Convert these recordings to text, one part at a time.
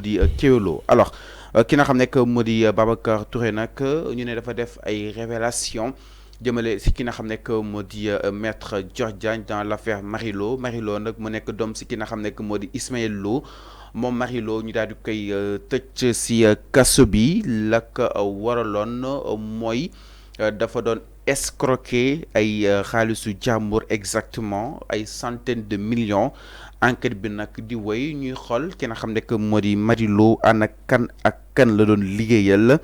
di Kewoulo alors ki nga xam ne que moo di Babacar Touré nag ñu ne dafa def ay révélation jëmale si ki nga xam ne que moo di maître Dior Diagne dans l'affaire Marie Lo nag mu nekk doom si ki nga xam ne que moo di Ismaël Lo moom Marie Lo ñu daal di koy tëj si kaso bi la ko waraloon mooy dafa doon escroquer ay xaalisu jàmbur exactement ay centaines de millions enquête bi nag di woy ñuy xool ki nga xam ne que moo di Marie Lo ana kan ak kan la doon liggéeyal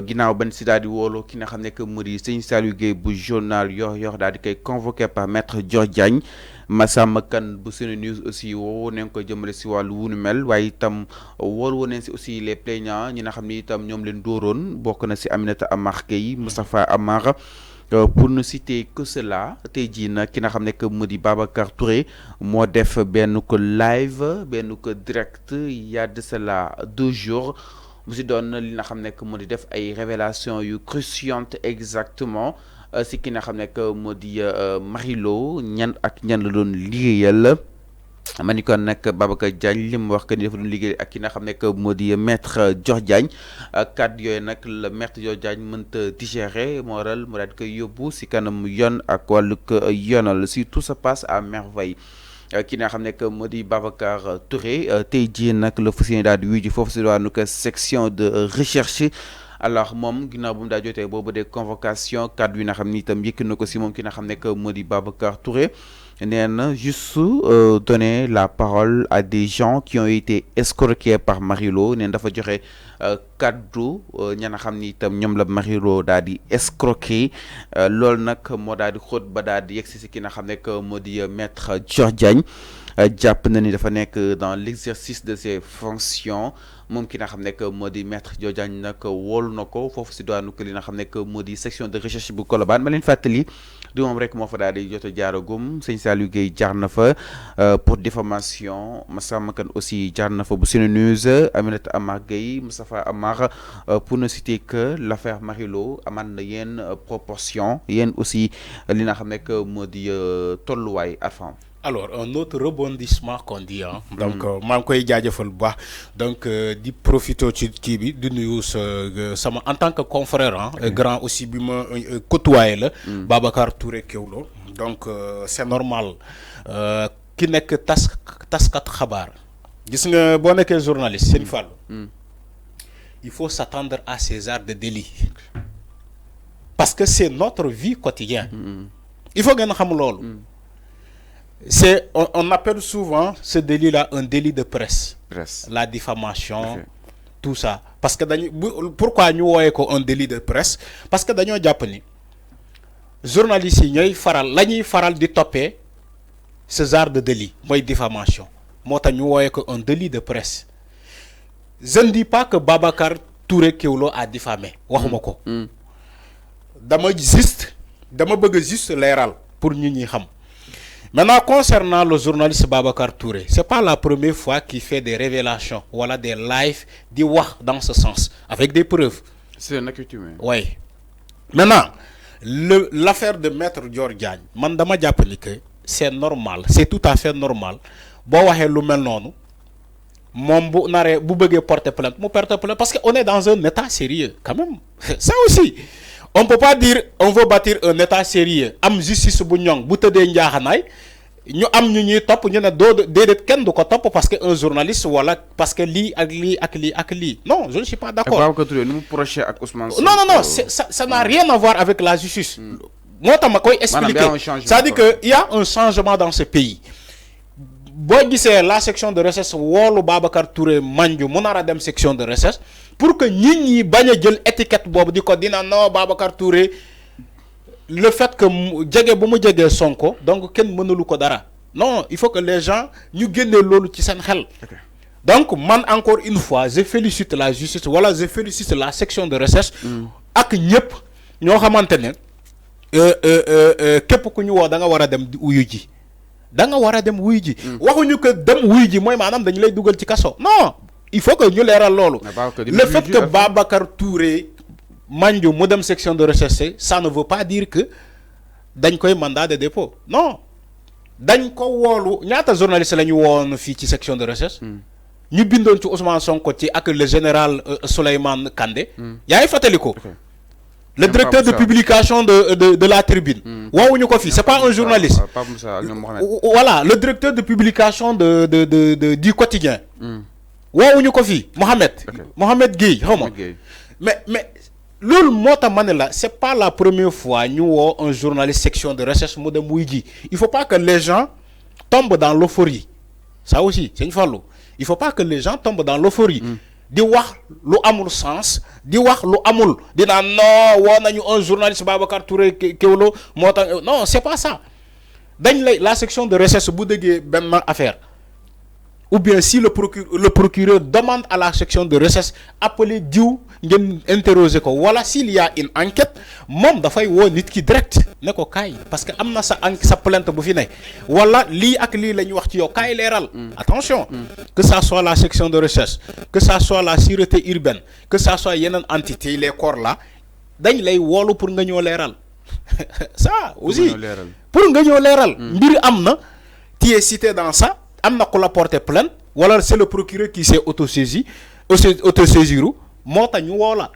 ginnaaw ban si daal di wooloo ki nga xam ne que moo di sëñ Saliou Guèye bu journal Yoor daal di koy convoqué par maître Dior Diagne Massamba Kane bu Sene News aussi woo nañ ko jëmale si wàllu wunu mel waaye itam woo nañ si aussi les plaignants ñi nga xam ne itam ñoom leen dooroon bokk na si Aminata Amar Gueye Moustapha Amar pour ne citer que cela tey jii nag ki nga xam ne que mu di Babacar Touré moo def benn ko live benn ko direct y a de cela 2 jours mu si doon li nga xam ne que mu di def ay révélations yu cruciantes exactement si ki nga xam ne que moo di Marie Lo ñan ak ñan la doon liggéeyal ma ni kon nag Babacar Diagne li mu wax que ni dafa doon liggéey ak ki nga xam ne que moo di maître Dior Diagne kàddu yooyu nag la maître Dior Diagne mënta digérer moo waral mu daal di koy yóbbu si kanam yoon ak wàllug yoonal si tout se passe à merveille ki nga xam ne que moo di Babacar Touré tey jii nag la fas yéene daal di wuyu ji foofu si waanu ko section de recherche. alors moom ginnaaw bu mu daa jotee boobu des convocation kàddu yi nga xam ni itam yëkk na ko si moom ki nga xam ne que moo di Babacar Touré nee na juste donner la parole à des gens qui ont été escroqués par Marie Lo nee na dafa joxe kàddu ña nga xam ni itam ñoom la Marie Lo daal di escroquer loolu nag moo daal di xóot ba daal di yegsi si ki nga xam ne que moo di maître Dior Diagne jàpp na ni dafa nekk dans l'exercice de ses fonctions moom ki nga xam ne que moo di maître Dior Diagne nag wóolu na ko foofu si doonu ko li nga xam ne que moo di section de recherche bu Colobane ma leen fàttali du moom rek moo fa daal di jot a jaaragum sëñ Saliou Guèye jaar na fa pour diffamation Massamba Kane aussi jaar na fa bu Sene News Aminata Amar Gueye Moustapha Amar pour ne citer que l'affaire Marie Lo amaan na yenn proportion yenn aussi li nga xam ne que moo di tolluwaay Arfan. Alors un autre rebondissement qu'on dit hein. Donc maa ngi koy jaajëfal bu baax donc di profito ci kii bi di nuyu sama en tant que confrère grand aussi bi ma côtoyé la Babacar Touré Kewoulo donc c'est normal ki nekk taskat xabaar gis nga boo nekkee journaliste Serigne Fallou il faut s'attendre à ces arts de délit parce que c'est notre vie quotidienne il faut ngeen xam loolu on appelle souvent ce délit-là un délit de presse. La diffamation, tout ça. Parce que pourquoi nous voyons un délit de presse? Parce que dans les Japonais, journalistes ñoy faral di topé ce genre de délit, moy diffamation. Mota ñu voyons un délit de presse. Je ne dis pas que Babacar Touré Kewoulo a diffamé. Waxuma ko. Dama bëgg juste léral pour ñi xam. Maintenant, concernant le journaliste Babacar Touré, ce n'est pas la première fois qu'il fait des révélations, voilà, des lives, des wax dans ce sens, avec des preuves. C'est un accoutumé. Oui. Maintenant, l'affaire de maître Dior Diagne, mandama diaponi que c'est normal, c'est tout à fait normal. Bo waxé lu mel nonu, mom bu naré bu beugé porter plainte, mu porter plainte parce qu'on est dans un état sérieux quand même. Ça aussi. On ne peut pas dire on veut bâtir un état sérieux am justice bu ñong bu teudé njaaxanaay ñu am ñu ñuy top ñu ne déedéet kenn du ko top parce que un journaliste wala parce que lii ak lii non je ne suis pas d'accord. Non ça n'a rien à voir avec la justice. Moi ta ma koy expliquer c'est-à-dire que il y a un changement dans ce pays. Boo gisee la section de recherche woolu Babacar Touré manju mu nar a dem section de recherche pour que nit ñi bañ a jël étiquette boobu di ko dina non Babacar Touré le fait que jege bu mu jegee Sonko donc kenn mënalu ko dara non il faut que les gens ñu génnee loolu ci seen xel. Donc man encore une fois je félicite la justice wala je félicite la section de recherche ak ñëpp ñoo xamante ne képp ku ñu woo da nga war a dem di uyu ji. Da nga wara dem wuy ji waxuñu que dem wuy ji moy manam dañ lay duggal ci kasso non il faut que ñu léral lolu le fait que Babacar Touré manju mu dem section de recherche ça ne veut pas dire que dañ koy mandat de dépôt non dañ ko wolu ñaata journaliste lañu won fi ci section de recherche ñu bindoon ci Ousmane Sonko ci ak le général Souleymane Kandé. yaa ngi fàttali ko. Le directeur de publication de la Tribune. Waouh, ko fi, c'est pas un journaliste. Voilà, le directeur de publication du quotidien. Waouh, ko fi, Mohamed Gueye. Mais loolu mota manela, c'est pas la première fois nous avons un journaliste section de recherche modem Mouigi. Il faut pas que les gens tombent dans l'euphorie. Ça aussi, c'est une fois. Il faut pas que les gens tombent dans l'euphorie. Di wax lu amul sens di wax lu amul dina non woo nañu un journaliste Babacar Touré Kewlo moo tax non c'est pas ça dañ lay la section de recherche bu déggee benn affaire ou bien si le procureur demande à la section de recherche appeler diw ngeen interroger ko wala s'il y a une enquête moom dafay woo nit ki direct ne ko kaay parce que am na sa plainte bu fi ne wala lii ak lii la ñu wax ci yow kaay leeral attention que ça soit la section de recherche que ça soit la sûreté urbaine que ça soit yeneen entité les corps là dañ lay woolu pour nga ñëw leeral ça aussi pour nga ñëw leeral mbir am na tu es cité dans ça am na ku la porter plainte wala c'est le procureur qui s'est autosaisiru moo tax ñu woo la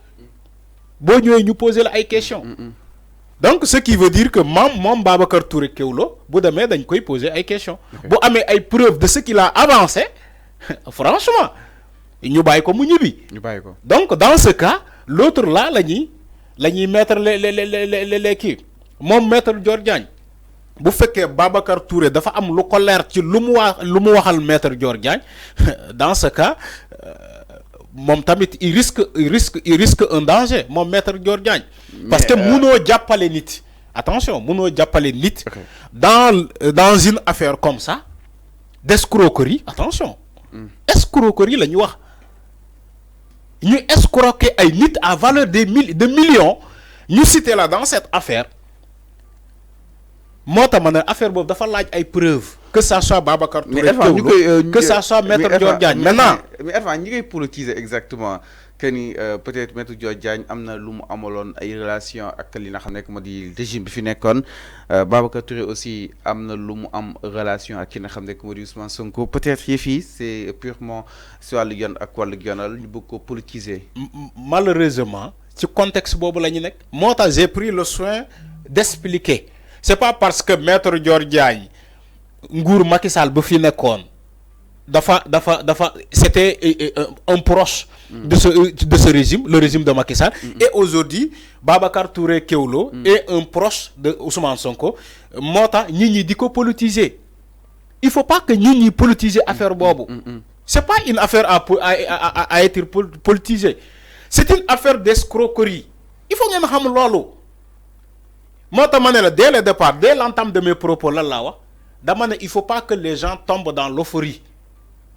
boo ñëwee ñu poser la ay questions donc ce qui veut dire que moom Babacar Touré Kewlo bu demee dañ koy poser ay questions bu amee ay preuves de ce qu'il a avancé franchement ñu bàyyi ko mu ñibbi. Donc dans ce cas l'autre là la ñuy mettre les kii moom maître Dior Diagne bu fekkee Babacar Touré dafa am lu ko leer ci lu mu waxal maître Dior Diagne dans ce cas moom tamit il risque un danger moom maître Dior Diagne parce que munoo jàppale nit attention munoo jàppale nit dans une affaire comme ça d'escroquerie attention escroquerie la ñu wax ñu escroquer ay nit à valeur de millions ñu cité là dans cette affaire moo tax ma ne affaire boobu dafa laaj ay preuves que ça soit Babacar Touré que ça soit maître Dior Diagne maintenant mais Erfan ñi koy politiser exactement que ni peut-être maître Dior Diagne am na lu mu amaloon ay relation ak li nga xam ne moo di régime bi fi nekkoon Babacar Touré aussi am na lu mu am relation ak ki nga xam ne moo di Ousmane Sonko peut-être yëf yi c'est purement si wàllu yoon ak wàllu yoonal ñu bëgg ko politiser. Malheureusement ci contexte boobu la ñu nekk. moo tax j'ai pris le soin d'expliquer c'est pas parce que maître Dior Diagne nguur Macky Sall bu fi nekkoon dafa c'était un proche de ce régime, le régime de Macky Sall, et aujourd'hui Babacar Touré Kewlo est un proche de Ousmane Sonko. Mota ñi di ko politiser. Il faut pas que ñi politiser affaire bobu. C'est pas une affaire à être politisée. C'est une affaire d'escroquerie. Il faut ngeen xam lolu. Mota manela dès le départ, dès l'entame de mes propos là la wax, dama ne il faut pas que les gens tombent dans l'euphorie,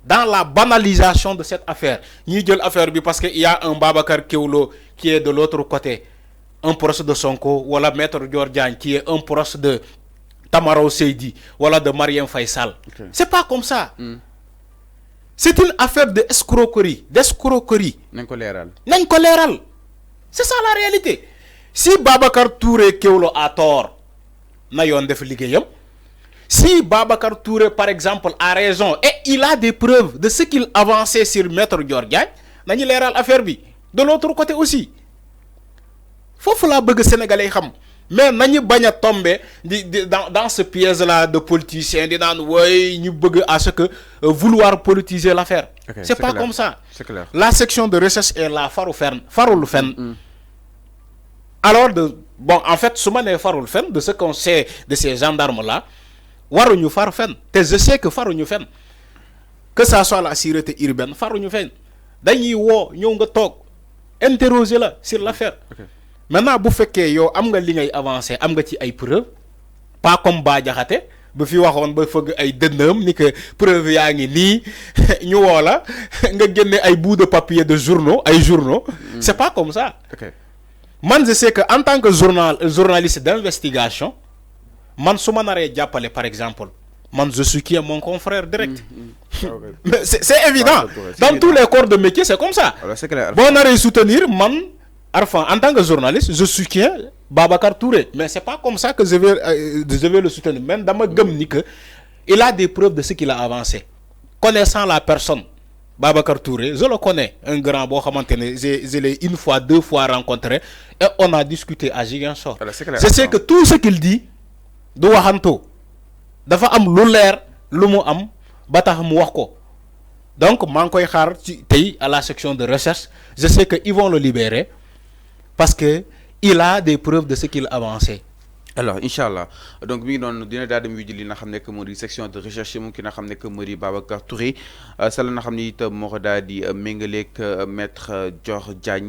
dans la banalisation de cette affaire. Ñi jël affaire bi parce que il y a un Babacar Kewlo qui est de l'autre côté, un proche de Sonko, wala maître Dior Diagne qui est un proche de Tamaro Seydi, wala de Marième Faye Sall. Okay. C'est pas comme ça. C'est une affaire d'escroquerie, Nañ ko léral. C'est ça la réalité. Si Babacar Touré Kewlo a tort, na yoon def liggéeyam. Si Babacar Touré, par exemple, a raison et il a des preuves de ce qu'il avançait sur Maître Dior Diagne, nañu leeral affaire bi. De l'autre côté aussi. Foofu la bëgg Sénégalais xam. Mais nañu bañ a tomber dans ce piège-là de politiciens di naan way ñu bëgg à ce que vouloir politiser l'affaire. Okay, c'est pas clair. Comme ça. C'est clair. La section de recherche est là, farul fenn. Alors bon, en fait, su ma nee farul fenn, de ce qu'on sait de ces gendarmes-là, waruñu far fen te je sais que faruñu fen, que ça soit la sûreté urbaine faruñu fen, dañuy woo ñëw nga toog interroger la sur l'affaire. Okay. Maintenant bu fekkee yow am nga li ngay avancer, am nga ci ay preuves, pas comme Bah Diakhaté bu fi waxoon ba fëgg ay dëndëm ni que preuve yaa ngi nii ñu woo la nga génne ay bouts de papier de journaux c'est pas comme ça. Okay. Man je sais que en tant que journaliste d'investigation, man su ma naree jàppale par exemple, man je suis qui est mon confrère direct. Mais c'est évident. Dans tous les corps de métier c'est comme ça. Alors, c'est clair. Bon naree soutenir man Arfan en tant que journaliste je soutiens Babacar Touré, mais c'est pas comme ça que je vais le soutenir. Même dama gëm ni que il a des preuves de ce qu'il a avancé. Connaissant la personne, Babacar Touré, je le connais, un grand bon je l'ai une fois, deux fois rencontré et on a discuté à Ziguinchor. Je sais que tout ce qu'il dit, do waxanto dafa am lu leer lu mu am ba tax mu wax ko. Donc maa ngi koy xaar ci tey à la section de recherche, je sais que ils vont le libérer parce que il a des preuves de ce qu'il avançait. Alors Inch'Allah, donc mi ngi doon dina daal dem yu ji li nga xam ne que moo di section de recherche moom ki nga xam ne que moo di Babacar Touré sa la nga xam ne itam moo ko daal di méngaleeg maître Dior Diagne